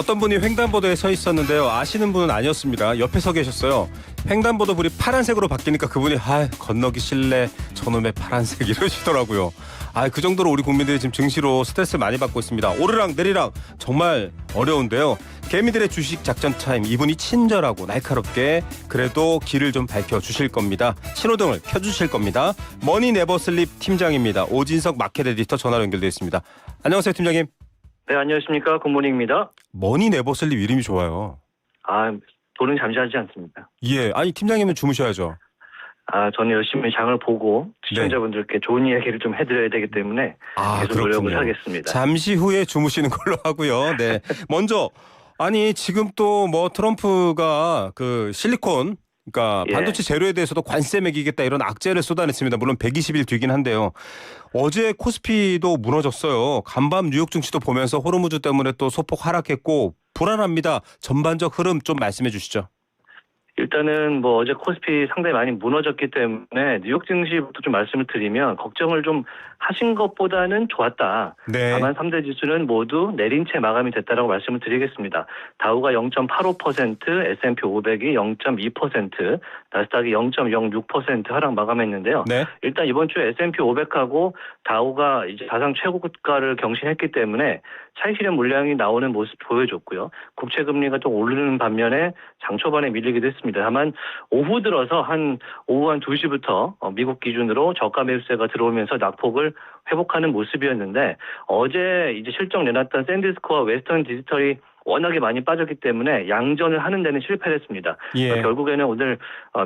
어떤 분이 횡단보도에 서 있었는데요. 아시는 분은 아니었습니다. 옆에 서 계셨어요. 횡단보도 불이 파란색으로 바뀌니까 그분이 건너기 싫네 저놈의 파란색 이러시더라고요. 그 정도로 우리 국민들이 지금 증시로 스트레스를 많이 받고 있습니다. 오르락 내리락 정말 어려운데요. 개미들의 주식 작전 타임, 이분이 친절하고 날카롭게 그래도 길을 좀 밝혀주실 겁니다. 신호등을 켜주실 겁니다. 머니 네버 슬립 팀장입니다. 오진석 마켓 에디터 전화로 연결되어 있습니다. 안녕하세요, 팀장님. 네, 안녕하십니까. 굿모닝입니다. 머니 네버 슬립 이름이 좋아요. 돈은 잠시하지 않습니다. 예, 팀장님은 주무셔야죠. 저는 열심히 장을 보고 시청자분들께 좋은 이야기를 좀 해드려야 되기 때문에 계속 노력을 하겠습니다. 잠시 후에 주무시는 걸로 하고요. 네, 먼저 지금 또 트럼프가 그 실리콘 그러니까 반도체 재료에 대해서도 관세 매기겠다 이런 악재를 쏟아냈습니다. 물론 120일 뒤긴 한데요. 어제 코스피도 무너졌어요. 간밤 뉴욕 증시도 보면서 호르무즈 때문에 또 소폭 하락했고 불안합니다. 전반적 흐름 좀 말씀해 주시죠. 일단은 어제 코스피 상당히 많이 무너졌기 때문에 뉴욕 증시부터 좀 말씀을 드리면 걱정을 좀 하신 것보다는 좋았다. 네. 다만 3대 지수는 모두 내린 채 마감이 됐다라고 말씀을 드리겠습니다. 다우가 0.85%, S&P 500이 0.2%, 나스닥이 0.06% 하락 마감했는데요. 네. 일단 이번 주에 S&P 500하고 다우가 이제 사상 최고가를 경신했기 때문에 차익 실현 물량이 나오는 모습 보여줬고요. 국채 금리가 또 오르는 반면에 장 초반에 밀리기도 했습니다. 다만 오후 들어서 오후 한 2시부터 미국 기준으로 저가 매수세가 들어오면서 낙폭을 회복하는 모습이었는데 어제 이제 실적 내놨던 샌디스코와 웨스턴 디지털이 워낙에 많이 빠졌기 때문에 양전을 하는 데는 실패를 했습니다. 예. 결국에는 오늘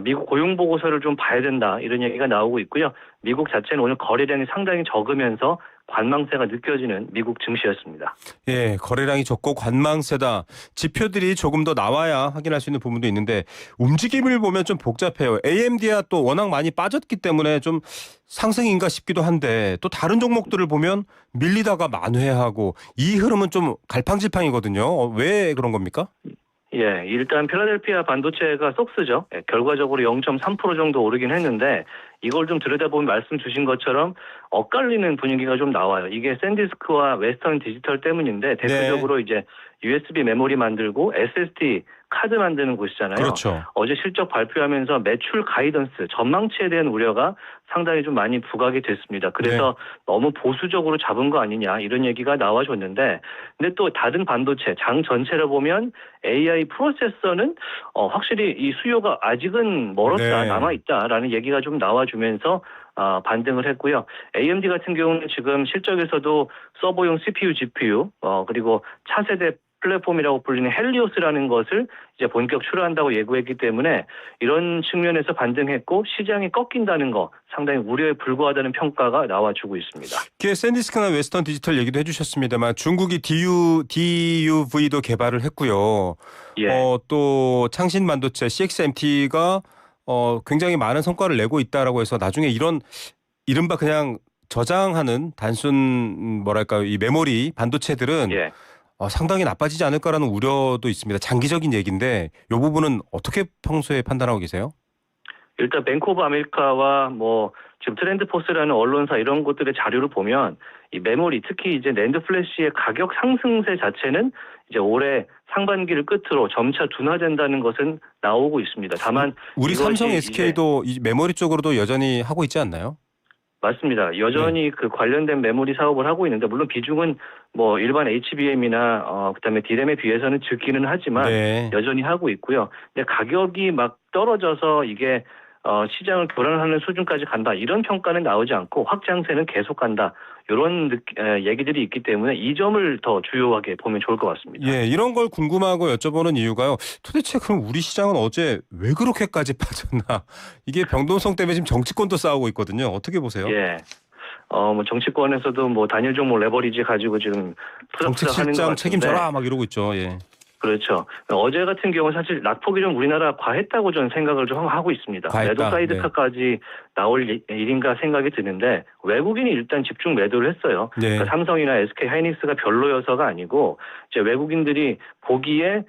미국 고용 보고서를 좀 봐야 된다 이런 얘기가 나오고 있고요. 미국 자체는 오늘 거래량이 상당히 적으면서 관망세가 느껴지는 미국 증시였습니다. 예, 거래량이 적고 관망세다. 지표들이 조금 더 나와야 확인할 수 있는 부분도 있는데 움직임을 보면 좀 복잡해요. AMD가 또 워낙 많이 빠졌기 때문에 좀 상승인가 싶기도 한데 또 다른 종목들을 보면 밀리다가 만회하고 이 흐름은 좀 갈팡질팡이거든요. 왜 그런 겁니까? 예, 일단 필라델피아 반도체가 속스죠. 결과적으로 0.3% 정도 오르긴 했는데 이걸 좀 들여다보면 말씀 주신 것처럼 엇갈리는 분위기가 좀 나와요. 이게 샌디스크와 웨스턴 디지털 때문인데 대표적으로 이제 USB 메모리 만들고 SSD 카드 만드는 곳이잖아요. 그렇죠. 어제 실적 발표하면서 매출 가이던스, 전망치에 대한 우려가 상당히 좀 많이 부각이 됐습니다. 그래서 너무 보수적으로 잡은 거 아니냐 이런 얘기가 나와줬는데 근데 또 다른 반도체 장 전체를 보면 AI 프로세서는 확실히 이 수요가 아직은 멀었다 남아있다라는 얘기가 좀 나와주면서 반등을 했고요. AMD 같은 경우는 지금 실적에서도 서버용 CPU, GPU 그리고 차세대 플랫폼이라고 불리는 헬리오스라는 것을 이제 본격 출하한다고 예고했기 때문에 이런 측면에서 반등했고 시장이 꺾인다는 거 상당히 우려에 불과하다는 평가가 나와주고 있습니다. 샌디스크나 웨스턴 디지털 얘기도 해주셨습니다만 중국이 DUV도 개발을 했고요. 또 창신 반도체 CXMT가 굉장히 많은 성과를 내고 있다라고 해서 나중에 이런 이른바 그냥 저장하는 단순 이 메모리 반도체들은 상당히 나빠지지 않을까라는 우려도 있습니다. 장기적인 얘기인데 이 부분은 어떻게 평소에 판단하고 계세요? 일단 뱅크 오브 아메리카와 지금 트렌드포스라는 언론사 이런 것들의 자료를 보면 이 메모리 특히 이제 낸드 플래시의 가격 상승세 자체는 이제 올해 상반기를 끝으로 점차 둔화된다는 것은 나오고 있습니다. 다만 우리 삼성 SK도 이 메모리 쪽으로도 여전히 하고 있지 않나요? 맞습니다. 여전히 그 관련된 메모리 사업을 하고 있는데 물론 비중은 일반 HBM이나 그다음에 D램에 비해서는 적기는 하지만 여전히 하고 있고요. 근데 가격이 막 떨어져서 이게 시장을 교란하는 수준까지 간다 이런 평가는 나오지 않고 확장세는 계속 간다 이런 얘기들이 있기 때문에 이 점을 더 주요하게 보면 좋을 것 같습니다. 예, 이런 걸 궁금하고 여쭤보는 이유가요. 도대체 그럼 우리 시장은 어제 왜 그렇게까지 빠졌나? 이게 병동성 때문에 지금 정치권도 싸우고 있거든요. 어떻게 보세요? 예. 정치권에서도 단일 종목 레버리지 가지고 지금 정책실장 책임져라 막 이러고 있죠. 예. 그렇죠. 어제 같은 경우는 사실 낙폭이 좀 우리나라 과했다고 저는 생각을 좀 하고 있습니다. 매도 사이드카까지 나올 일인가 생각이 드는데 외국인이 일단 집중 매도를 했어요. 그러니까 삼성이나 SK 하이닉스가 별로여서가 아니고 이제 외국인들이 보기에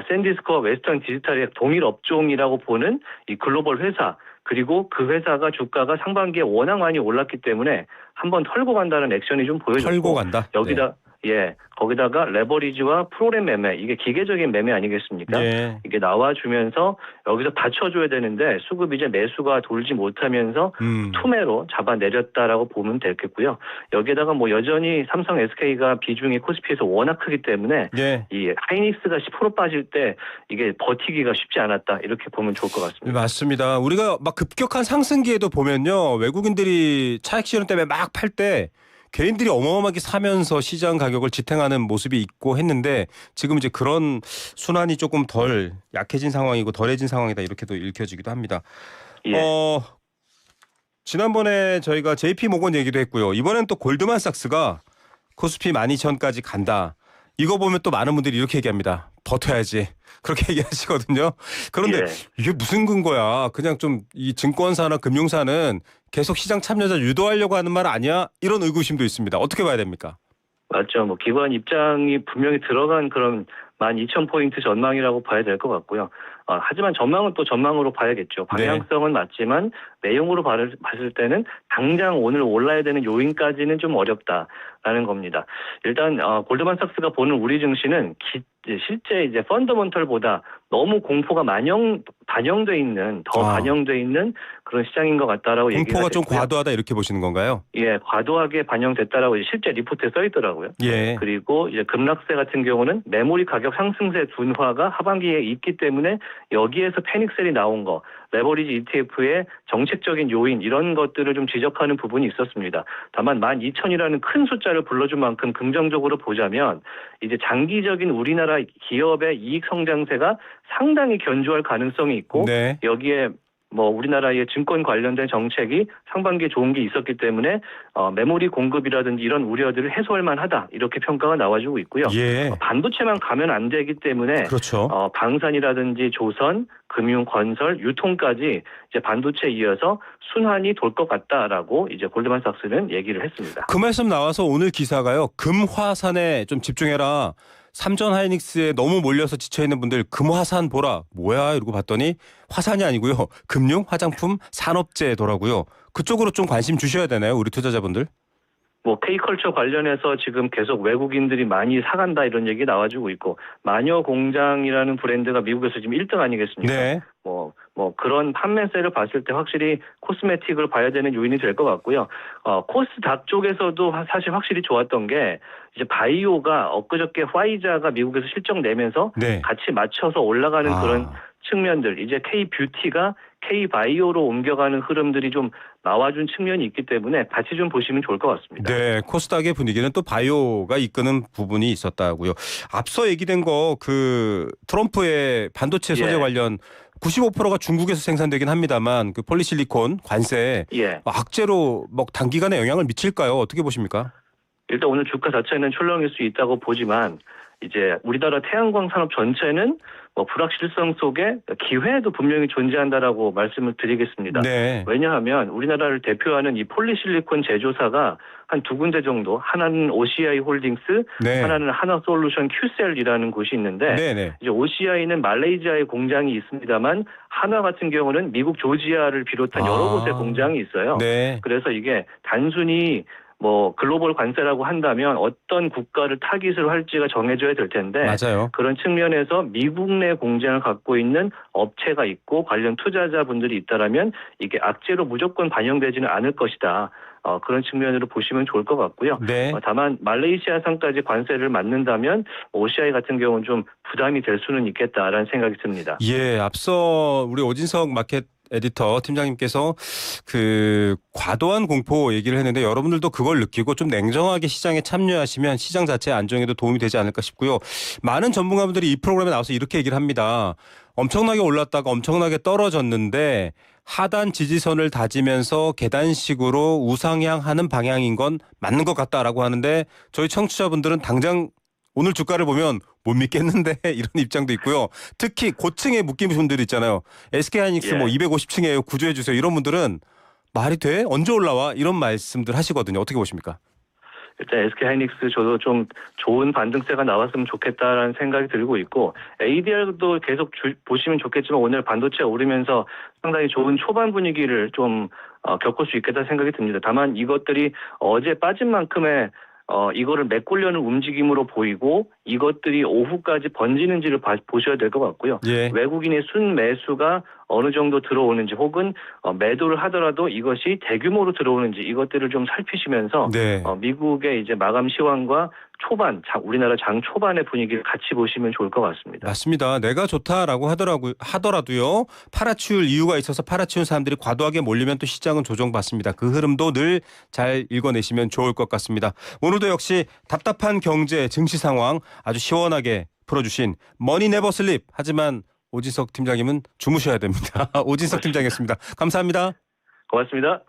샌디스크와 웨스턴 디지털의 동일 업종이라고 보는 이 글로벌 회사 그리고 그 회사가 주가가 상반기에 워낙 많이 올랐기 때문에 한번 털고 간다는 액션이 좀 보여졌고 털고 간다. 여기다 예, 거기다가 레버리지와 프로그램 매매, 이게 기계적인 매매 아니겠습니까? 예. 이게 나와주면서 여기서 받쳐줘야 되는데 수급 이제 매수가 돌지 못하면서 투매로 잡아내렸다라고 보면 되겠고요. 여기에다가 뭐 여전히 삼성 SK가 비중이 코스피에서 워낙 크기 때문에 예. 이 하이닉스가 10% 빠질 때 이게 버티기가 쉽지 않았다 이렇게 보면 좋을 것 같습니다. 맞습니다. 우리가 막 급격한 상승기에도 보면요. 외국인들이 차익 실현 때문에 막 팔 때 개인들이 어마어마하게 사면서 시장 가격을 지탱하는 모습이 있고 했는데 지금 이제 그런 순환이 조금 덜 약해진 상황이고 덜해진 상황이다 이렇게도 읽혀지기도 합니다. 예. 지난번에 저희가 JP 모건 얘기도 했고요. 이번엔 또 골드만삭스가 코스피 12,000까지 간다. 이거 보면 또 많은 분들이 이렇게 얘기합니다. 버텨야지. 그렇게 얘기하시거든요. 그런데 예. 이게 무슨 근거야. 그냥 좀 이 증권사나 금융사는 계속 시장 참여자 유도하려고 하는 말 아니야? 이런 의구심도 있습니다. 어떻게 봐야 됩니까? 맞죠. 뭐 기관 입장이 분명히 들어간 그런 12,000포인트 전망이라고 봐야 될 것 같고요. 하지만 전망은 또 전망으로 봐야겠죠. 방향성은 맞지만 내용으로 봤을 때는 당장 오늘 올라야 되는 요인까지는 좀 어렵다라는 겁니다. 일단 골드만삭스가 보는 우리 증시는 실제 이제 펀더먼털보다 너무 공포가 반영돼 있는 반영돼 있는 그런 시장인 것 같다라고 얘기가 공포가 좀 됐고요. 과도하다 이렇게 보시는 건가요? 예, 과도하게 반영됐다라고 실제 리포트에 써 있더라고요. 예. 그리고 이제 급락세 같은 경우는 메모리 가격 상승세 둔화가 하반기에 있기 때문에 여기에서 패닉셀이 나온 거, 레버리지 ETF의 정책적인 요인 이런 것들을 좀 지적하는 부분이 있었습니다. 다만 12,000이라는 큰 숫자를 불러준 만큼 긍정적으로 보자면 이제 장기적인 우리나라 기업의 이익 성장세가 상당히 견조할 가능성이 있고 네. 여기에 뭐 우리나라의 증권 관련된 정책이 상반기에 좋은 게 있었기 때문에 메모리 공급이라든지 이런 우려들을 해소할 만하다 이렇게 평가가 나와주고 있고요. 예. 반도체만 가면 안 되기 때문에 그렇죠. 방산이라든지 조선, 금융, 건설, 유통까지 이제 반도체에 이어서 순환이 돌 것 같다라고 이제 골드만삭스는 얘기를 했습니다. 그 말씀 나와서 오늘 기사가요. 금화산에 좀 집중해라. 삼전 하이닉스에 너무 몰려서 지쳐있는 분들 금화산 보라. 뭐야 이러고 봤더니 화산이 아니고요. 금융, 화장품, 산업재더라고요. 그쪽으로 좀 관심 주셔야 되나요? 우리 투자자분들? 뭐 K컬처 관련해서 지금 계속 외국인들이 많이 사간다 이런 얘기 나와주고 있고 마녀 공장이라는 브랜드가 미국에서 지금 1등 아니겠습니까? 네. 뭐 그런 판매세를 봤을 때 확실히 코스메틱을 봐야 되는 요인이 될 것 같고요. 코스닥 쪽에서도 사실 확실히 좋았던 게 이제 바이오가 엊그저께 화이자가 미국에서 실적 내면서 네. 같이 맞춰서 올라가는 그런 측면들 이제 K뷰티가 K바이오로 옮겨가는 흐름들이 좀 나와준 측면이 있기 때문에 같이 좀 보시면 좋을 것 같습니다. 네, 코스닥의 분위기는 또 바이오가 이끄는 부분이 있었다고요. 앞서 얘기된 거 그 트럼프의 반도체 소재 관련 95%가 중국에서 생산되긴 합니다만 그 폴리실리콘 관세 악재로 뭐 단기간에 영향을 미칠까요? 어떻게 보십니까? 일단 오늘 주가 자체는 출렁일 수 있다고 보지만 이제 우리나라 태양광 산업 전체는 불확실성 속에 기회도 분명히 존재한다라고 말씀을 드리겠습니다. 네. 왜냐하면 우리나라를 대표하는 이 폴리실리콘 제조사가 한 두 군데 정도, 하나는 OCI 홀딩스, 네. 하나는 하나솔루션 큐셀이라는 곳이 있는데 네네. 이제 OCI는 말레이시아에 공장이 있습니다만 하나 같은 경우는 미국 조지아를 비롯한 여러 곳에 공장이 있어요. 네. 그래서 이게 단순히 글로벌 관세라고 한다면 어떤 국가를 타깃으로 할지가 정해져야 될 텐데 맞아요. 그런 측면에서 미국 내 공장을 갖고 있는 업체가 있고 관련 투자자분들이 있다라면 이게 악재로 무조건 반영되지는 않을 것이다. 그런 측면으로 보시면 좋을 것 같고요. 네. 다만 말레이시아산까지 관세를 맞는다면 OCI 같은 경우는 좀 부담이 될 수는 있겠다라는 생각이 듭니다. 예, 앞서 우리 오진석 마켓 에디터 팀장님께서 그 과도한 공포 얘기를 했는데 여러분들도 그걸 느끼고 좀 냉정하게 시장에 참여하시면 시장 자체의 안정에도 도움이 되지 않을까 싶고요. 많은 전문가분들이 이 프로그램에 나와서 이렇게 얘기를 합니다. 엄청나게 올랐다가 엄청나게 떨어졌는데 하단 지지선을 다지면서 계단식으로 우상향하는 방향인 건 맞는 것 같다라고 하는데 저희 청취자분들은 당장 오늘 주가를 보면 못 믿겠는데 이런 입장도 있고요. 특히 고층에 묶인 분들 있잖아요. SK하이닉스 250층에 구조해 주세요. 이런 분들은 말이 돼? 언제 올라와? 이런 말씀들 하시거든요. 어떻게 보십니까? 일단 SK하이닉스 저도 좀 좋은 반등세가 나왔으면 좋겠다라는 생각이 들고 있고 ADR도 계속 보시면 좋겠지만 오늘 반도체 오르면서 상당히 좋은 초반 분위기를 좀 겪을 수 있겠다 생각이 듭니다. 다만 이것들이 어제 빠진 만큼의 이거를 메꾸려는 움직임으로 보이고 이것들이 오후까지 번지는지를 보셔야 될 것 같고요. 예. 외국인의 순매수가 어느 정도 들어오는지 혹은 매도를 하더라도 이것이 대규모로 들어오는지 이것들을 좀 살피시면서 네. 미국의 이제 마감 시황과 우리나라 장 초반의 분위기를 같이 보시면 좋을 것 같습니다. 맞습니다. 내가 좋다라고 하더라도요. 팔아치울 이유가 있어서 팔아치운 사람들이 과도하게 몰리면 또 시장은 조정받습니다. 그 흐름도 늘 잘 읽어내시면 좋을 것 같습니다. 오늘도 역시 답답한 경제 증시 상황 아주 시원하게 풀어주신 머니 네버 슬립. 하지만 오진석 팀장님은 주무셔야 됩니다. 오진석 팀장이었습니다. 감사합니다. 고맙습니다.